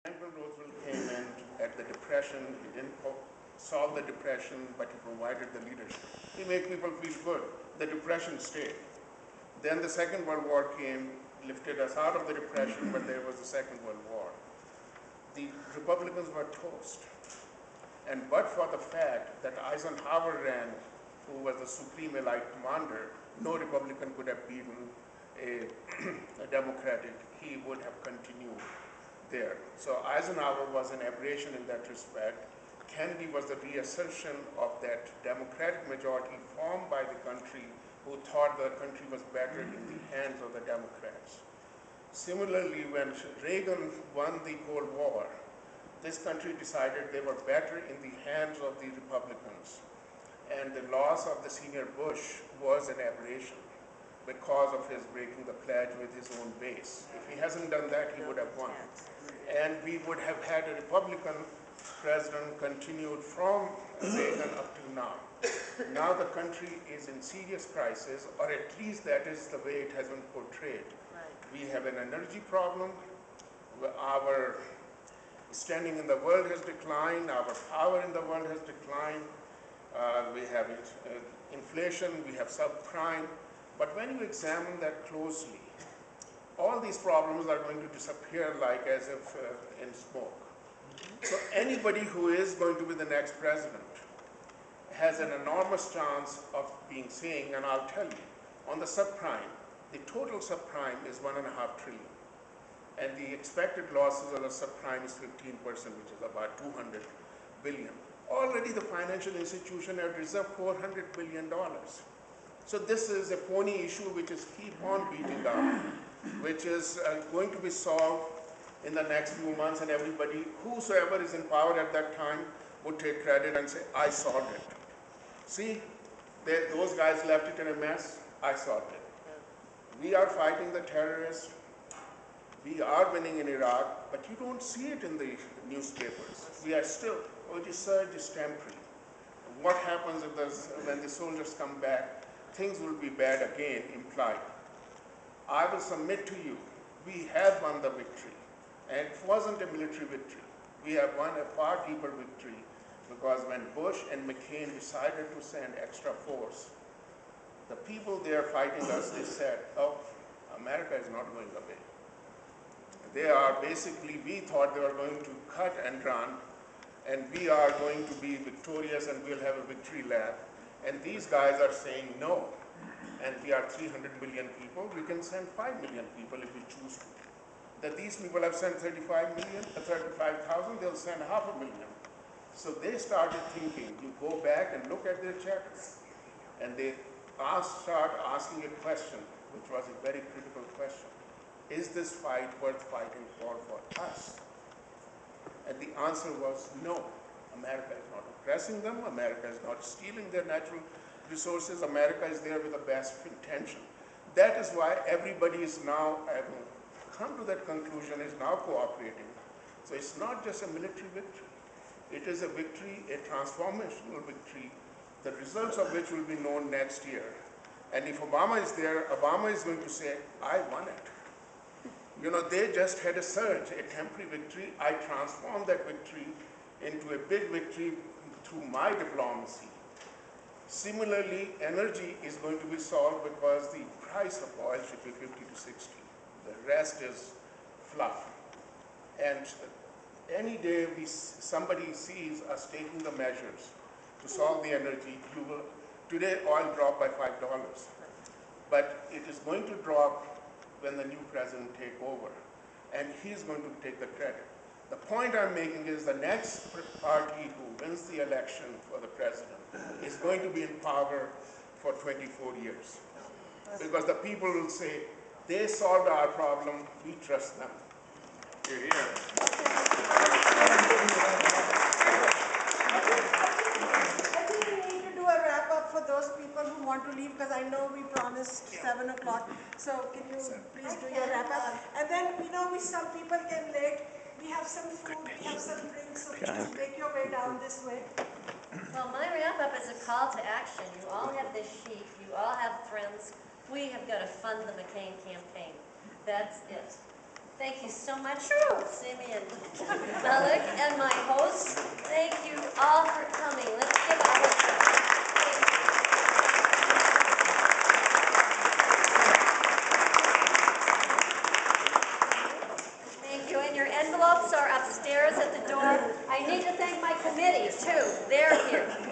Franklin Roosevelt came in at the Depression. He didn't solve the Depression, but he provided the leadership. He made people feel good. The Depression stayed. Then the Second World War came, lifted us out of the Depression, but there was the Second World War. The Republicans were toast. And but for the fact that Eisenhower ran, who was the supreme allied commander, no Republican could have beaten a Democratic. He would have continued there. So Eisenhower was an aberration in that respect. Kennedy was the reassertion of that Democratic majority formed by the country who thought the country was better in the hands of the Democrats. Similarly, when Reagan won the Cold War, this country decided they were better in the hands of the Republicans. And the loss of the senior Bush was an aberration because of his breaking the pledge with his own base. If he hasn't done that, he would have won. And we would have had a Republican president continued from Reagan up to now. Now the country is in serious crisis, or at least that is the way it has been portrayed. We have an energy problem. Our standing in the world has declined. Our power in the world has declined. We have inflation. We have subprime. But when you examine that closely, all these problems are going to disappear like as if in smoke. So anybody who is going to be the next president has an enormous chance of being saying, and I'll tell you, on the subprime, the total subprime is $1.5 trillion. And the expected losses of the subprime is 15%, which is about $200 billion. Already the financial institution had reserved $400 billion. So this is a phony issue which is keep on beating up, which is going to be solved in the next few months, and everybody, whosoever is in power at that time, would take credit and say, I solved it. See, those guys left it in a mess, I solved it. We are fighting the terrorists. We are winning in Iraq, but you don't see it in the newspapers. We are still, the surge is temporary. What happens if when the soldiers come back, things will be bad again, implied. I will submit to you, we have won the victory, and it wasn't a military victory. We have won a far deeper victory, because when Bush and McCain decided to send extra force, the people there fighting us, they said, oh, America is not going away. They are basically, we thought they were going to cut and run, and we are going to be victorious and we'll have a victory lap. And these guys are saying no. And we are 300 million people, we can send 5 million people if we choose to. That these people have sent 35,000, they'll send 500,000. So they started thinking, you go back and look at their checks, and they start asking a question, which was a very critical question. Is this fight worth fighting for us? And the answer was no. America is not oppressing them. America is not stealing their natural resources. America is there with the best intention. That is why everybody is now having come to that conclusion, is now cooperating. So it's not just a military victory. It is a victory, a transformational victory, the results of which will be known next year. And if Obama is there, Obama is going to say, I won it. You know, they just had a surge, a temporary victory. I transformed that victory into a big victory through my diplomacy. Similarly, energy is going to be solved because the price of oil should be 50 to 60. The rest is fluff. And any day somebody sees us taking the measures to solve the energy, today oil dropped by $5. But it is going to drop when the new president take over, and he's going to take the credit. The point I'm making is the next party who wins the election for the president is going to be in power for 24 years. Because the people will say, they solved our problem, we trust them. You're here. For those people who want to leave, because I know we promised 7 o'clock. So can you please do your wrap up? And then some people came late. We have some food, we have some drinks, so please make your way down this way. Well, my wrap up is a call to action. You all have this sheet. You all have friends. We have got to fund the McCain campaign. That's it. Thank you so much, Simeon, Malik, and my hosts. Thank you all for coming. Let's give our Thank you, and your envelopes are upstairs at the door. I need to thank my committee, too. They're here.